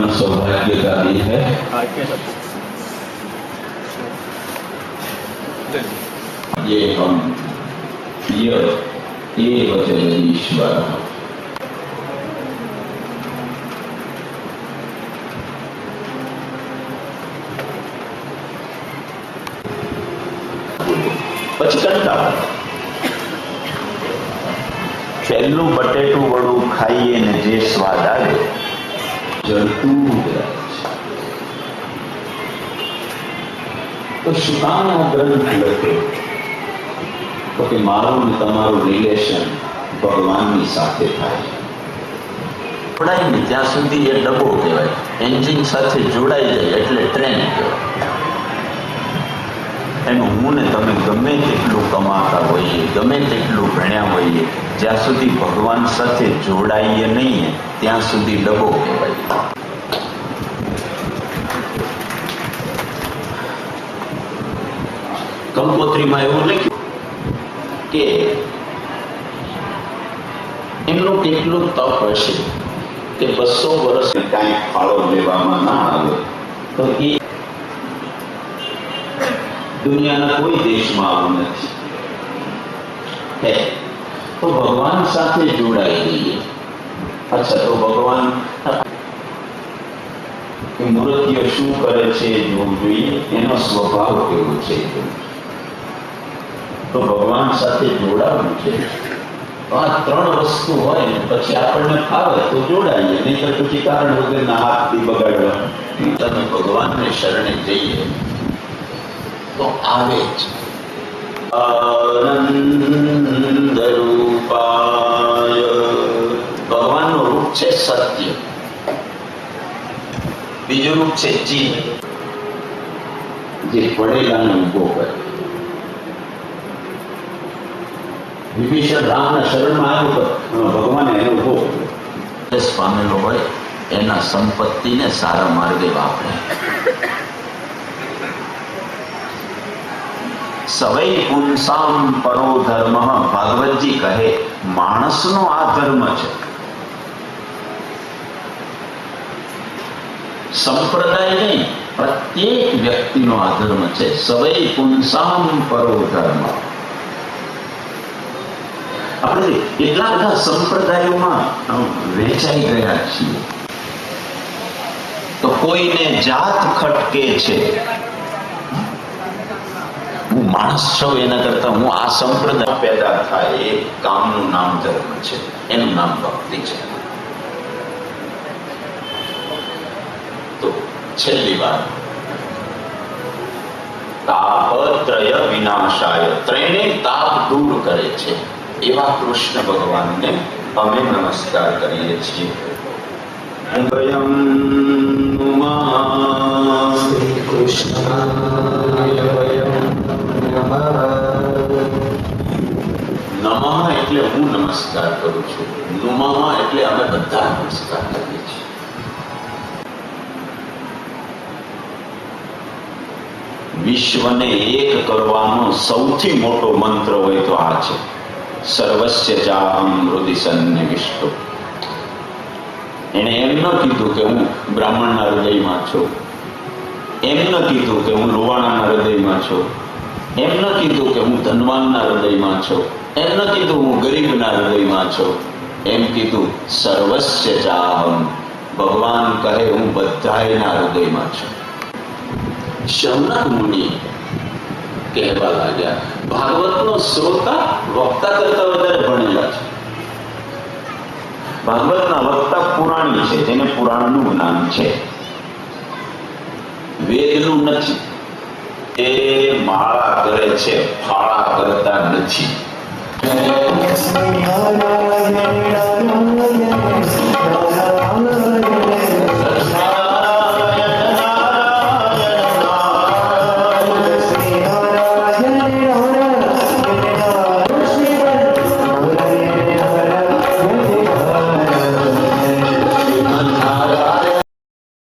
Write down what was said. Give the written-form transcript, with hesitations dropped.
परम सौभाग्य का दिन है। ये हम ये जगदीश्वर पचकंटा પહેલું બટેટું વડું ખાઈએ ને જે સ્વાદ આવે जलतू तो शुकाम ग्रंथ लखे तो कि मारू ने तमारू रिलेशन भगवाननी साथे थाय જોડાય ને ત્યાં સુધી એ ડબ્બો કહેવાય. એન્જિન સાથે જોડાઈ જાય એટલે ટ્રેન કહેવાય. એનું હું ને તમે ગમે તેટલું કમાતા હોઈએ, ગમે તેટલું ભણ્યા હોઈએ, જ્યાં સુધી ભગવાન સાથે જોડાઈએ નહીં ત્યાં સુધી ડબ્બો કહેવાય. કંકોત્રીમાં એવું લખ્યું કે એમનું કેટલું તપ હશે કે 200 વર્ષ કાંઈ ફાળો લેવામાં ના આવે તો એ દુનિયાના કોઈ દેશમાં આવું નથી. તો ભગવાન સાથે જોડાઈ જઈએ. અચ્છા, તો ભગવાન મૂર્તિઓ શું કરે છે જોવું જોઈએ, એનો સ્વભાવ કેવો છે. તો ભગવાન સાથે જોડાવું છે. આ 3 વસ્તુ હોય ને પછી આપણને ફાવે તો જોડાઈએ, નહીં તો પછી કારણ વગરના હાથથી બગાડવા. તમે ભગવાનને શરણે જઈએ તો આવે જ. આનંદ રૂપાય ભગવાનનું રૂપ છે સત્ય, બીજું રૂપ છે જીવ, જે પડેલાને ઉભો કરે. વિભીષણ રામના શરણમાં આવ્યો તો ભગવાને એને ઉભો કર્યો. પામેલો હોય એના સંપત્તિને સારા માર્ગે વાપરે. સવૈ પુંસામ પરો ધર્મ. ભાગવતજી કહે માણસનો આ ધર્મ છે. સંપ્રદાય નહીં, પ્રત્યેક વ્યક્તિનો આ ધર્મ છે. સવૈ પુંસામ પરો ધર્મ. આપણે એટલા બધા સંપ્રદાયોમાં વહેંચાઈ ગયા છીએ તો કોઈને જાત ખટકે છે. હું માણસ છું એના કરતા હું આ સંપ્રદાય પેદા થાય એ કામનું નામ ધર્મ છે, એનું નામ ભક્તિ છે. તો છેલ્લી વાત, તાપત્રય વિનાશાય. ત્રણે તાપ દૂર કરે છે એવા કૃષ્ણ ભગવાનને અમે નમસ્કાર કરીએ છીએ. વયમ નુમા શ્રી કૃષ્ણાય વયમ નમઃ. નમઃ એટલે હું નમસ્કાર કરું છું, નુમઃ એટલે અમે બધા નમસ્કાર કરીએ છીએ. વિશ્વને એક કરવાનો સૌથી મોટો મંત્ર હોય તો આ છે, સર્વસ્ય ચાહમ હૃદિ સન્નિવિષ્ટો. એને એમ ન કીધું કે હું બ્રાહ્મણના હૃદયમાં છું, એમ ન કીધું કે હું લોવાણાના હૃદયમાં છું, એમ ન કીધું કે હું ધનવાનના હૃદયમાં છું, એમ ન કીધું હું ગરીબના હૃદયમાં છું. એમ કીધું સર્વસ્ય ચાહમ. ભગવાન કહે હું બધાયના હૃદયમાં છું. શૌનક મુનિ કહેવા લાગ્યા, ભાગવતનો શ્રોતા વક્તા કરતા વધારે ભણેલા છે. ભાગવતના વક્તા પુરાણી છે, જેને પુરાણનું જ્ઞાન છે, વેદનું નથી. એ માળા કરે છે, ફાળા કરતા નથી.